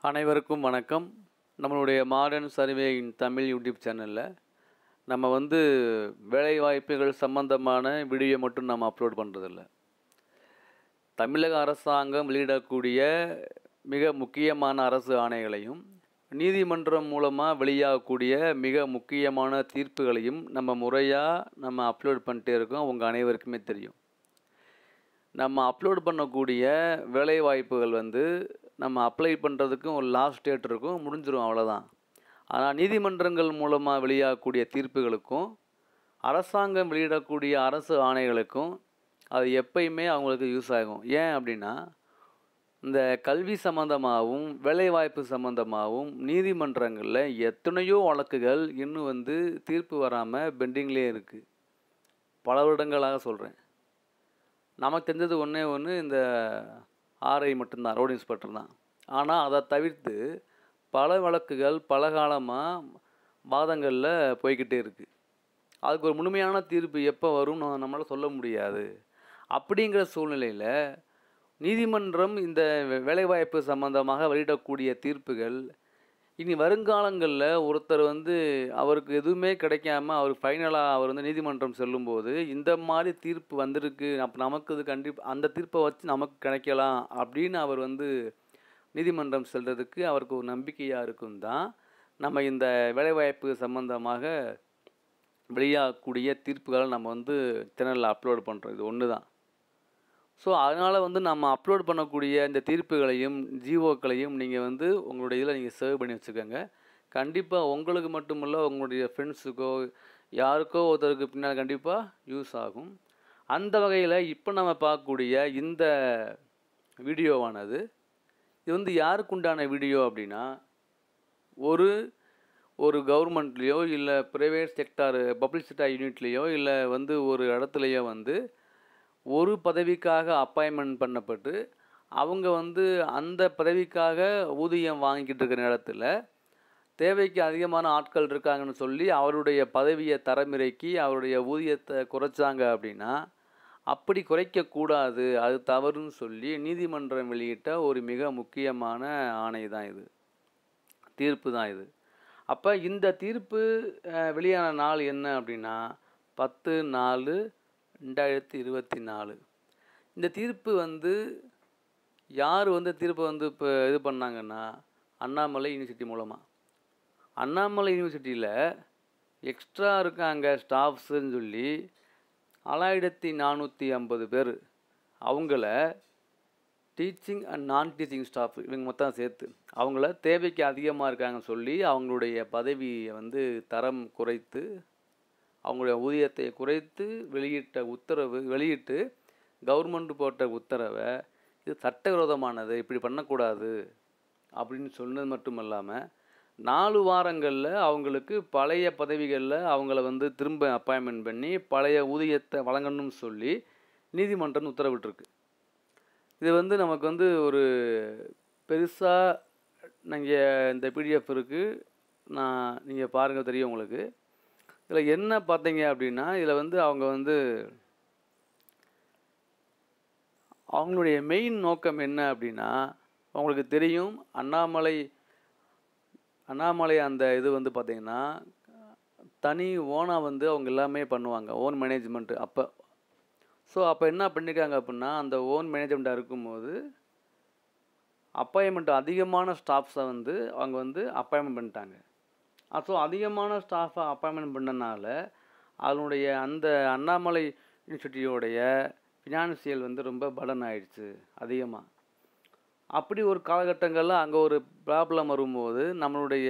அனைவருக்கும் வணக்கம். நம்மளுடைய மாடர்ன் சர்வே இன் தமிழ் யூடியூப் சேனலில் நம்ம வேலைவாய்ப்புகள் சம்பந்தமான வீடியோ மட்டும் நம்ம அப்லோட் பண்ணுறதில்ல. தமிழக அரசாங்கம் வெளியிடக்கூடிய மிக முக்கியமான அரசு ஆணைகளையும் நீதிமன்றம் மூலமாக வெளியாகக்கூடிய மிக முக்கியமான தீர்ப்புகளையும் நம்ம முறையாக அப்லோட் பண்ணிட்டே இருக்கோம். உங்கள் அனைவருக்குமே தெரியும். நம்ம அப்லோட் பண்ணக்கூடிய வேலைவாய்ப்புகள் நம்ம அப்ளை பண்ணுறதுக்கும் ஒரு லாஸ்ட் டேட் இருக்கும், முடிஞ்சிடும், அவ்வளோதான். ஆனால் நீதிமன்றங்கள் மூலமாக வெளியாகக்கூடிய தீர்ப்புகளுக்கும் அரசாங்கம் வெளியிடக்கூடிய அரசு ஆணைகளுக்கும் அது எப்பயுமே அவங்களுக்கு யூஸ் ஆகும். ஏன் அப்படின்னா, இந்த கல்வி சம்மந்தமாகவும் வேலைவாய்ப்பு சம்மந்தமாகவும் நீதிமன்றங்களில் எத்தனையோ வழக்குகள் இன்னும் தீர்ப்பு வராமல் பெண்டிங்லேயே இருக்குது. பல வருடங்களாக சொல்கிறேன். நமக்கு தெரிஞ்சது ஒன்றே ஒன்று, இந்த ஆர்ஐ மட்டும்தான், ரோடு இன்ஸ்பெக்டர் தான். ஆனால் அதை தவிர்த்து பல வழக்குகள் பல காலமாக வாதங்களில் போய்கிட்டே இருக்குது. அதுக்கு ஒரு முழுமையான தீர்ப்பு எப்போ வரும்னு நம்மளால் சொல்ல முடியாது. அப்படிங்கிற சூழ்நிலையில் நீதிமன்றம் இந்த வேலைவாய்ப்பு சம்பந்தமாக வெளியிடக்கூடிய தீர்ப்புகள் இனி வருங்காலங்களில் ஒருத்தர் அவருக்கு எதுவுமே கிடைக்காம அவர் ஃபைனலாக அவர் நீதிமன்றம் செல்லும்போது இந்த மாதிரி தீர்ப்பு வந்திருக்கு, அப்போ நமக்கு இது கண்டிப்பாக அந்த தீர்ப்பை வச்சு நமக்கு கிடைக்கலாம் அப்படின்னு அவர் நீதிமன்றம் செல்றதுக்கு அவருக்கு ஒரு நம்பிக்கையாக இருக்கும் தான் நம்ம இந்த வேலைவாய்ப்பு சம்பந்தமாக வெளியாகக்கூடிய தீர்ப்புகளை நம்ம சேனலில் அப்லோட் பண்ணுறோம். இது ஒன்று தான். ஸோ அதனால் நம்ம அப்லோட் பண்ணக்கூடிய இந்த தீர்ப்புகளையும் ஜிஓக்களையும் நீங்கள் உங்களுடைய இதில் நீங்கள் சேவ் பண்ணி வச்சுக்கோங்க. கண்டிப்பாக உங்களுக்கு மட்டுமில்லை, உங்களுடைய ஃப்ரெண்ட்ஸுக்கோ யாருக்கோ ஒருத்தருக்கு பின்னால் கண்டிப்பாக யூஸ் ஆகும். அந்த வகையில் இப்போ நம்ம பார்க்கக்கூடிய இந்த வீடியோவானது இது யாருக்கு உண்டான வீடியோ அப்படின்னா, ஒரு கவர்மெண்ட்லேயோ இல்லை ப்ரைவேட் செக்டார் பப்ளிக் செக்டார் யூனிட்லேயோ இல்லை ஒரு இடத்துலையோ ஒரு பதவிக்காக அப்பாயின்மெண்ட் பண்ணப்பட்டு அவங்க அந்த பதவிக்காக ஊதியம் வாங்கிக்கிட்டு இருக்கிற நேரத்தில் தேவைக்கு அதிகமான ஆட்கள் இருக்காங்கன்னு சொல்லி அவருடைய பதவியை தரமிறக்கி அவருடைய ஊதியத்தை குறைச்சாங்க அப்படின்னா, அப்படி குறைக்கக்கூடாது, அது தவறுன்னு சொல்லி நீதிமன்றம் வெளியிட்ட ஒரு மிக முக்கியமான ஆணை தான் இது, தீர்ப்பு தான் இது. அப்போ இந்த தீர்ப்பு வெளியான நாள் என்ன அப்படின்னா 10/4/2024. இந்த தீர்ப்பு யார் தீர்ப்பை இப்போ இது பண்ணாங்கன்னா, அண்ணாமலை யூனிவர்சிட்டி மூலமாக. அண்ணாமலை யூனிவர்சிட்டியில் எக்ஸ்ட்ரா இருக்காங்க ஸ்டாஃப்ஸுன்னு சொல்லி 9450 பேர். அவங்கள டீச்சிங் அண்ட் நான் டீச்சிங் ஸ்டாஃப் இவங்க மொத்தம் சேர்த்து அவங்கள தேவைக்கு அதிகமாக இருக்காங்கன்னு சொல்லி அவங்களுடைய பதவியை தரம் குறைத்து அவங்களுடைய ஊதியத்தை குறைத்து வெளியிட்டு கவர்மெண்ட் போட்ட உத்தரவை இது சட்டவிரோதமானது, இப்படி பண்ணக்கூடாது அப்படின்னு சொன்னது மட்டும் இல்லாமல் 4 வாரங்களில் அவங்களுக்கு பழைய பதவிகளில் அவங்கள திரும்ப அப்பாயின்மெண்ட் பண்ணி பழைய ஊதியத்தை வழங்கணும்னு சொல்லி நீதிமன்றம் உத்தரவிட்டிருக்கு. இது நமக்கு ஒரு பெருசாக நீங்கள் இந்த பிடிஎஃப் இருக்குது, நீங்கள் பாருங்கள், தெரியும் உங்களுக்கு. இதில் என்ன பார்த்தீங்க அப்படின்னா, இதில் அவங்களுடைய மெயின் நோக்கம் என்ன அப்படின்னா, அவங்களுக்கு தெரியும் அண்ணாமலை அந்த இது பார்த்திங்கன்னா தனி ஓனாக அவங்க எல்லாமே பண்ணுவாங்க, ஓன் மேனேஜ்மெண்ட்டு. அப்போ என்ன பண்ணியிருக்காங்க அப்படின்னா, அந்த ஓன் மேனேஜ்மெண்ட்டாக இருக்கும்போது அப்பாயின்மெண்ட் அதிகமான ஸ்டாஃப்ஸை அவங்க அப்பாயின்மெண்ட் பண்ணிட்டாங்க. ஸோ அதிகமான ஸ்டாஃபை அப்பாயின்மெண்ட் பண்ணனால அதனுடைய அந்த அண்ணாமலை யூனிவர்சிட்டியோடைய ஃபினான்சியல் ரொம்ப பர்டன் ஆகிடுச்சு அதிகமாக. அப்படி ஒரு காலகட்டங்களில் அங்கே ஒரு ப்ராப்ளம் வரும்போது நம்மளுடைய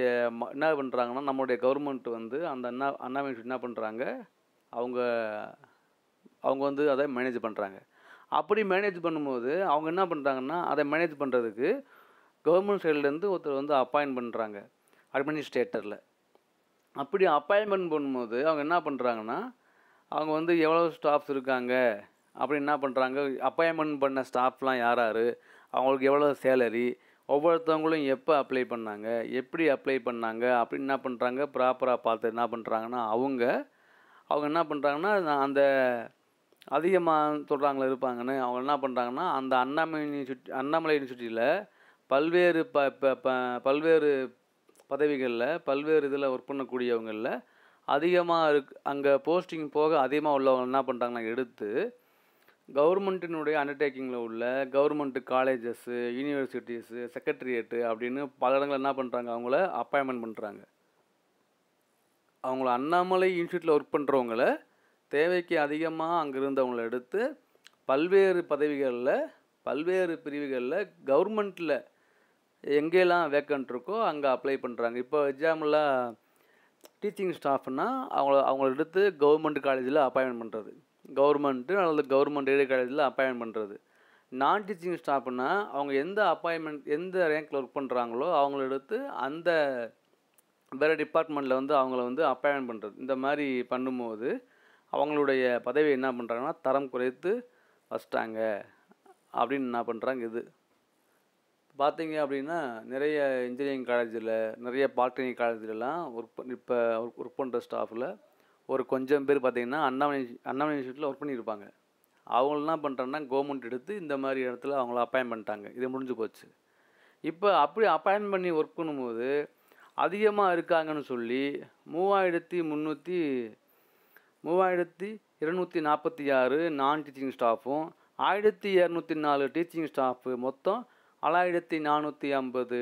என்ன பண்ணுறாங்கன்னா, நம்மளுடைய கவர்மெண்ட் அந்த அண்ணாமலை யூனிவர்சிட்டி என்ன பண்ணுறாங்க, அவங்க அதை மேனேஜ் பண்ணுறாங்க. அப்படி மேனேஜ் பண்ணும்போது அவங்க என்ன பண்ணுறாங்கன்னா, அதை மேனேஜ் பண்ணுறதுக்கு கவர்மெண்ட் சைட்லேருந்து ஒருத்தர் அப்பாயின்ட் பண்ணுறாங்க அட்மினிஸ்ட்ரேட்டரில். அப்படி அப்பாயின்மெண்ட் பண்ணும்போது அவங்க என்ன பண்ணுறாங்கன்னா, அவங்க எவ்வளோ ஸ்டாஃப்ஸ் இருக்காங்க அப்படின்னு என்ன பண்ணுறாங்க, அப்பாயின்மெண்ட் பண்ண ஸ்டாஃப்லாம் யார் அவங்களுக்கு எவ்வளோ சேலரி, ஒவ்வொருத்தவங்களும் எப்போ அப்ளை பண்ணாங்க, எப்படி அப்ளை பண்ணாங்க அப்படின்னு என்ன பண்ணுறாங்க, ப்ராப்பராக பார்த்து என்ன பண்ணுறாங்கன்னா அவங்க என்ன பண்ணுறாங்கன்னா, அந்த அதிகமாக சொல்கிறாங்களே இருப்பாங்கன்னு அவங்க என்ன பண்ணுறாங்கன்னா, அந்த அண்ணாமலை யூனிவர்சிட்டியில் பல்வேறு பல்வேறு பதவிகளில் பல்வேறு இதில் ஒர்க் பண்ணக்கூடியவங்களில் அதிகமாக அங்கே போஸ்டிங் போக அதிகமாக உள்ளவங்க என்ன பண்ணுறாங்கன்னா எடுத்து கவர்மெண்ட்டினுடைய அண்டர்டேக்கிங்கில் உள்ள கவர்மெண்ட்டு காலேஜஸ்ஸு, யூனிவர்சிட்டிஸு, செக்ரட்டரியேட்டு அப்படின்னு பல இடங்கள் என்ன பண்ணுறாங்க, அவங்கள அப்பாயின்மெண்ட் பண்ணுறாங்க. அவங்கள அண்ணாமலை இன்ஸ்டியூட்டில் ஒர்க் பண்ணுறவங்கள தேவைக்கு அதிகமாக அங்கே இருந்தவங்கள எடுத்து பல்வேறு பதவிகளில் பல்வேறு பிரிவுகளில் கவர்மெண்ட்டில் எங்கெல்லாம் வேக்கண்ட் இருக்கோ அங்கே அப்ளை பண்ணுறாங்க. இப்போ எக்ஸாம்பிளாக டீச்சிங் ஸ்டாஃப்னால் அவங்கள எடுத்து கவர்மெண்ட் காலேஜில் அப்பாயின்மெண்ட் பண்ணுறது, கவர்மெண்ட்டு அல்லது கவர்மெண்ட் எய்டட் காலேஜில் அப்பாயின்மெண்ட் பண்ணுறது. நான் டீச்சிங் ஸ்டாஃப்னா அவங்க எந்த ரேங்க்கில் ஒர்க் பண்ணுறாங்களோ அவங்கள எடுத்து அந்த வேறு டிபார்ட்மெண்ட்டில் வந்து அவங்கள அப்பாயின்மெண்ட் பண்ணுறது. இந்த மாதிரி பண்ணும்போது அவங்களுடைய பதவி என்ன பண்ணுறாங்கன்னா தரம் குறைத்து வச்சிட்டாங்க அப்படின்னு என்ன பண்ணுறாங்க. இது பார்த்தீங்க அப்படின்னா நிறைய இன்ஜினியரிங் காலேஜில், நிறைய பாலிடெக்னிக் காலேஜிலலாம் ஒர்க் பண்ணுற ஸ்டாஃபில் ஒரு கொஞ்சம் பேர் பார்த்திங்கன்னா அண்ணாமலை இன்ஸ்டியூட்டில் ஒர்க் பண்ணியிருப்பாங்க. அவங்க என்ன பண்ணுறாங்கன்னா கவர்மெண்ட் எடுத்து இந்த மாதிரி இடத்துல அவங்கள அப்பாயின் பண்ணிட்டாங்க. இது முடிஞ்சு போச்சு. இப்போ அப்படி அப்பாயின் பண்ணி ஒர்க் பண்ணும்போது அதிகமாக இருக்காங்கன்னு சொல்லி 3246 நான் டீச்சிங் ஸ்டாஃபும் 1204 டீச்சிங் ஸ்டாஃபு மொத்தம் 9450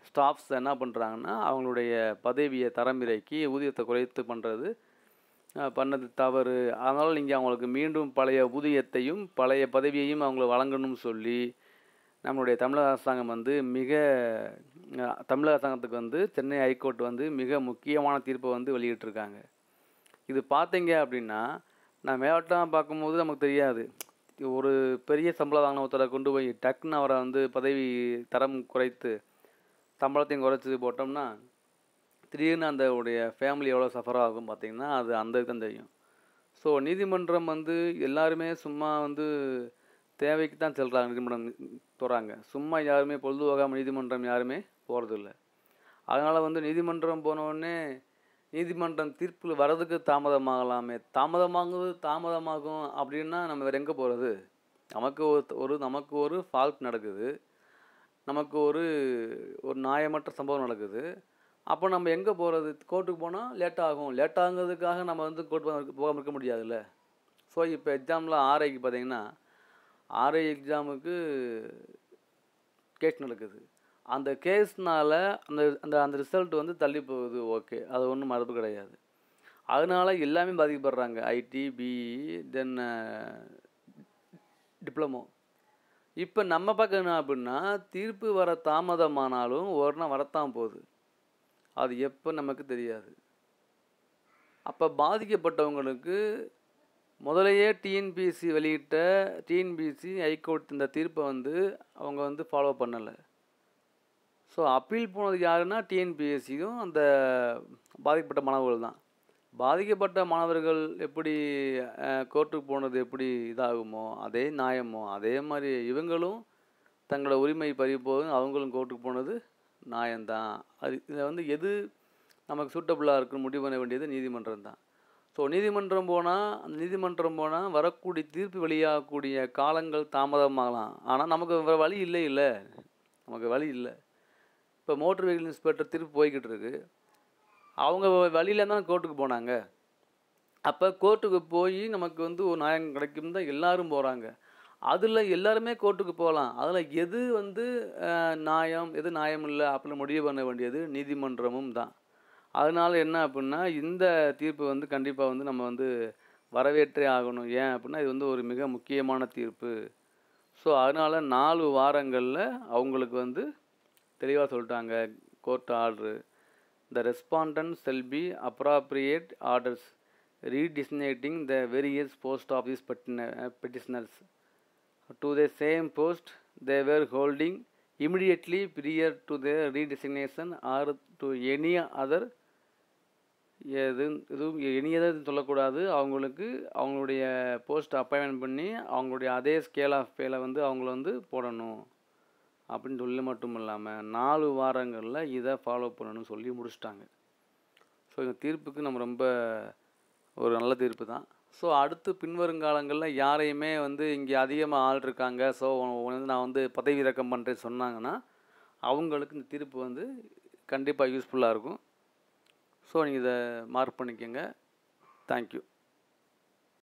ஸ்டாஃப்ஸ் என்ன பண்ணுறாங்கன்னா அவங்களுடைய பதவியை தரமிறக்கி ஊதியத்தை குறைத்து பண்ணது தவறு. அதனால் நீங்கள் அவங்களுக்கு மீண்டும் பழைய ஊதியத்தையும் பழைய பதவியையும் அவங்கள வழங்கணும்னு சொல்லி நம்மளுடைய தமிழக அரசாங்கம் தமிழக அரசாங்கத்துக்கு சென்னை ஹைகோர்ட் மிக முக்கியமான தீர்ப்பை வெளியிட்டிருக்காங்க. இது பார்த்தீங்க அப்படின்னா நான் மேலோட்டமாக பார்க்கும்போது நமக்கு தெரியாது. ஒரு பெரிய சம்பளம் வாங்கின ஒருத்தரை கொண்டு போய் டக்குன்னு அவரை பதவி தரம் குறைத்து சம்பளத்தையும் குறைச்சி போட்டோம்னா திடீர்னு அந்த உடைய ஃபேமிலி எவ்வளோ சஃபர் ஆகும் பார்த்திங்கன்னா அது அந்த இதுதான் தெரியும். ஸோ நீதிமன்றம் எல்லாருமே சும்மா தேவைக்கு தான் செல்கிறாங்க, நீதிமன்றம் போகிறாங்க. சும்மா யாருமே பொழுதுபோகாமல் நீதிமன்றம் யாருமே போகிறதில்ல. அதனால் நீதிமன்றம் போனோடனே நீதிமன்றம் தீர்ப்பில் வர்றதுக்கு தாமதமாகலாமே, தாமதமாகும் அப்படின்னா நம்ம வேறு எங்கே போகிறது? நமக்கு ஒரு ஃபால்ட் நடக்குது, நமக்கு ஒரு நியாயமற்ற சம்பவம் நடக்குது. அப்போ நம்ம எங்கே போகிறது? கோர்ட்டுக்கு போனால் லேட்டாகுங்கிறதுக்காக நம்ம கோர்ட்டு போகாமல் இருக்க முடியாதுல்ல. ஸோ இப்போ எக்ஸாமில் ஆர்ஐக்கு பார்த்தீங்கன்னா ஆர்ஐ எக்ஸாமுக்கு கேஸ் நடக்குது. அந்த கேஸ்னால் அந்த ரிசல்ட் தள்ளி போகுது. ஓகே, அது ஒன்றும் மறுப்பு கிடையாது. அதனால எல்லாமே பாதிக்கப்படுறாங்க. IT, BE, then diploma. இப்போ நம்ம பக்கம் என்ன அப்படின்னா தீர்ப்பு வர தாமதமானாலும் ஒரு நாள் வரத்தான் போகுது. அது எப்போ நமக்கு தெரியாது. அப்போ பாதிக்கப்பட்டவங்களுக்கு முதலையே டிஎன்பிஎஸ்சி ஹைகோர்ட் இந்த தீர்ப்பை அவங்க ஃபாலோ பண்ணலை. ஸோ அப்பீல் போனது யாருன்னா டிஎன்பிஎஸ்சியும் அந்த பாதிக்கப்பட்ட மாணவர்கள் தான். பாதிக்கப்பட்ட மாணவர்கள் எப்படி கோர்ட்டுக்கு போனது எப்படி இதாகுமோ அதே நியாயமோ அதே மாதிரி இவங்களும் தங்களோட உரிமை பறிப்போதும் அவங்களும் கோர்ட்டுக்கு போனது நியாயம்தான். அது இதில் எது நமக்கு சூட்டபுளாக இருக்குன்னு முடிவு பண்ண வேண்டியது நீதிமன்றம் தான். ஸோ நீதிமன்றம் போனால் வரக்கூடிய தீர்ப்பு வெளியாகக்கூடிய காலங்கள் தாமதமாகலாம். ஆனால் நமக்கு வேறு வழி இல்லை. நமக்கு வழி இல்லை. இப்போ மோட்டர் வெஹிக்கிள் இன்ஸ்பெக்டர் தீர்ப்பு போய்கிட்டு இருக்கு. அவங்க வழியில் தான் கோர்ட்டுக்கு போனாங்க. அப்போ கோர்ட்டுக்கு போய் நமக்கு ஒரு நியாயம் கிடைக்கும் தான் எல்லாரும் போகிறாங்க. அதில் எல்லாருமே கோர்ட்டுக்கு போகலாம். அதில் எது நியாயம் எது நியாயம் இல்லை அப்படின்னு முடிவு பண்ண வேண்டியது நீதிமன்றமும் தான். அதனால் என்ன அப்படின்னா இந்த தீர்ப்பு கண்டிப்பாக நம்ம வரவேற்றே ஆகணும். ஏன் அப்படின்னா இது ஒரு மிக முக்கியமான தீர்ப்பு. ஸோ அதனால் 4 வாரங்களில் அவங்களுக்கு தெளிவாக சொல்லிட்டாங்க court order. The respondents shall be appropriate orders redesignating the various post office petitioners to the same post they were holding immediately prior to their redesignation or to any other எதுவும் சொல்லக்கூடாது. அவங்களுடைய post appointment பண்ணி அவங்களுடைய அதே scale of பேல அவங்கள போடணும் அப்படின்னு சொல்லி மட்டும் இல்லாமல் 4 வாரங்களில் இதை ஃபாலோ பண்ணணும்னு சொல்லி முடிச்சிட்டாங்க. ஸோ இந்த தீர்ப்புக்கு நம்ம ரொம்ப ஒரு நல்ல தீர்ப்பு தான். ஸோ அடுத்து பின்வருங்காலங்களில் யாரையுமே வந்து இங்கே அதிகமாக ஆள் இருக்காங்க, ஸோ வந்து நான் வந்து பதவி இறக்கம் பண்ணுறேன்னு சொன்னாங்கன்னா அவங்களுக்கு இந்த தீர்ப்பு வந்து கண்டிப்பாக யூஸ்ஃபுல்லாக இருக்கும். ஸோ நீங்கள் இதை மார்க் பண்ணிக்கோங்க. தேங்க்யூ.